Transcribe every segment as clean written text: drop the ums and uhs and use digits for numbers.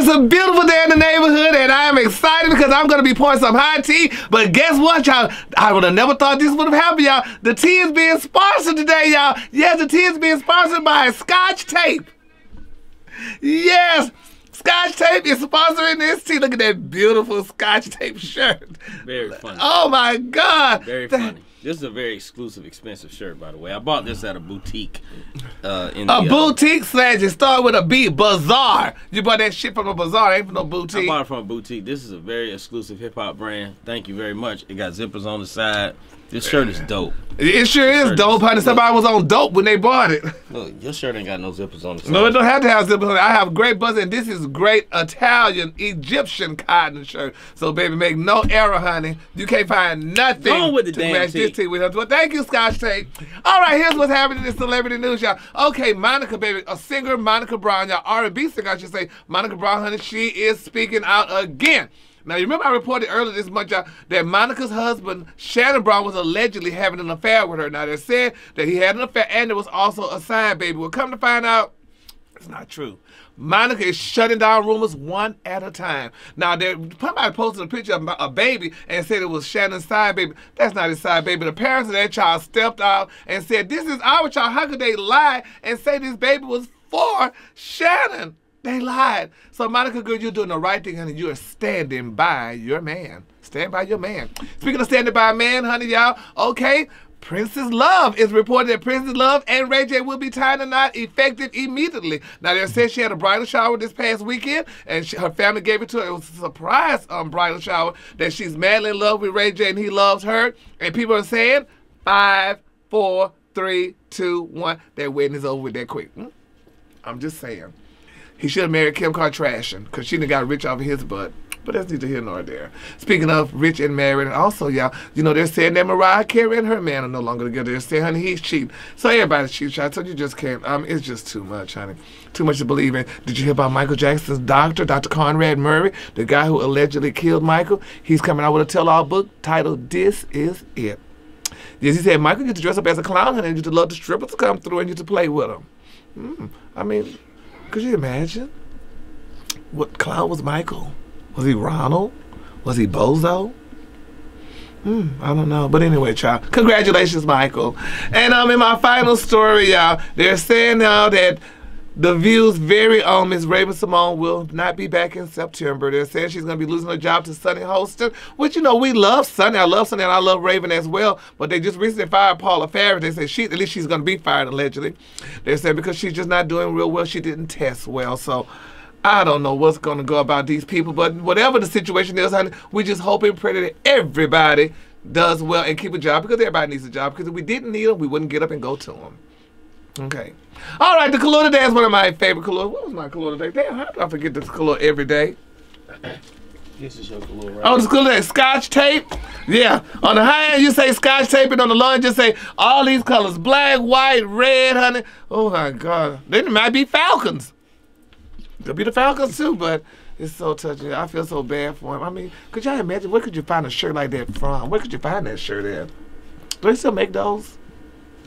It's a beautiful day in the neighborhood, and I am excited because I'm going to be pouring some hot tea. But guess what, y'all? I would have never thought this would have happened, y'all. The tea is being sponsored today, y'all. Yes, the tea is being sponsored by Scotch Tape. Yes, Scotch Tape is sponsoring this tea. Look at that beautiful Scotch Tape shirt. Very funny. Oh, my God. Very funny. This is a very exclusive, expensive shirt, by the way. I bought this at a boutique. Boutique slash, it started with a B, Bazaar. You bought that shit from a bazaar, ain't from no boutique. I bought it from a boutique. This is a very exclusive hip-hop brand. Thank you very much. It got zippers on the side. This shirt is dope. It sure is dope, honey. Somebody was on dope when they bought it. Look, your shirt ain't got no zippers on the side. No, it don't have to have zippers on it. I have great buttons, and this is great Italian, Egyptian cotton shirt. So, baby, make no error, honey. You can't find nothing Wrong with the to damn match tea. this tea with. Well, thank you, Scotch Tape. All right, here's what's happening in celebrity news, y'all. Okay, Monica, baby, a singer, Monica Brown, y'all, R&B singer, I should say. Monica Brown, honey, she is speaking out again. Now, you remember I reported earlier this month, y'all, that Monica's husband, Shannon Brown, was allegedly having an affair with her. Now, they said that he had an affair and there was also a side baby. Well, come to find out, it's not true. Monica is shutting down rumors one at a time. Now, somebody posted a picture of a baby and said it was Shannon's side baby. That's not his side baby. The parents of that child stepped out and said, this is our child. How could they lie and say this baby was for Shannon? They lied. So, Monica, good, you're doing the right thing, honey. You are standing by your man. Stand by your man. Speaking of standing by a man, honey, y'all, okay, Princess Love is reported that Princess Love and Ray J will be tying the knot effective immediately. Now, they said she had a bridal shower this past weekend, and her family gave it to her. It was a surprise bridal shower that she's madly in love with Ray J and he loves her. And people are saying 5, 4, 3, 2, 1. That wedding is over with that quick. I'm just saying. He should have married Kim Kardashian because she done got rich off of his butt. But that's neither here nor there. Speaking of rich and married, and also, y'all, you know, they're saying that Mariah Carey and her man are no longer together. They're saying, honey, he's cheating. So everybody's cheating. So you just can't. It's just too much, honey. Too much to believe in. Did you hear about Michael Jackson's doctor, Dr. Conrad Murray, the guy who allegedly killed Michael? He's coming out with a tell-all book titled This Is It. Yes, he said Michael used to dress up as a clown, honey, and used to love the strippers to come through and used to play with him. I mean, could you imagine? What clown was Michael? Was he Ronald? Was he Bozo? I don't know. But anyway, child, congratulations, Michael. And in my final story, y'all, they're saying now that The View's very own Miss Raven-Symoné will not be back in September. They're saying she's going to be losing her job to Sunny Holston, which, you know, we love Sunny. I love Sunny and I love Raven as well. But they just recently fired Paula Farris. They say at least she's going to be fired, allegedly. They're saying because she's just not doing real well. She didn't test well. So I don't know what's going to go about these people. But whatever the situation is, honey, we just hope and pray that everybody does well and keep a job because everybody needs a job. Because if we didn't need them, we wouldn't get up and go to them. Okay. All right, the color today is one of my favorite colors. What was my color today? Damn, how do I forget this color every day? This is your color, right? Oh, this color today, Scotch Tape. Yeah, on the high end you say Scotch Tape, and on the low end just say all these colors: black, white, red, honey. Oh my God, they might be Falcons. They'll be the Falcons too, but it's so touching. I feel so bad for him. I mean, could y'all imagine? Where could you find a shirt like that from? Where could you find that shirt at? Do they still make those?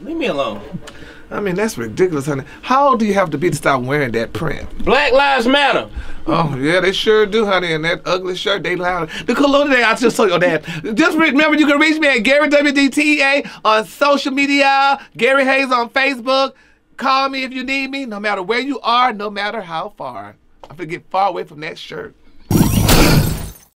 Leave me alone. I mean, that's ridiculous, honey. How old do you have to be to stop wearing that print? Black Lives Matter. Oh, yeah, they sure do, honey. And that ugly shirt, they loud. The color today, I just told you that. Just remember, you can reach me at Gary WDTA on social media, Gary Hayes on Facebook. Call me if you need me, no matter where you are, no matter how far. I'm going to get far away from that shirt.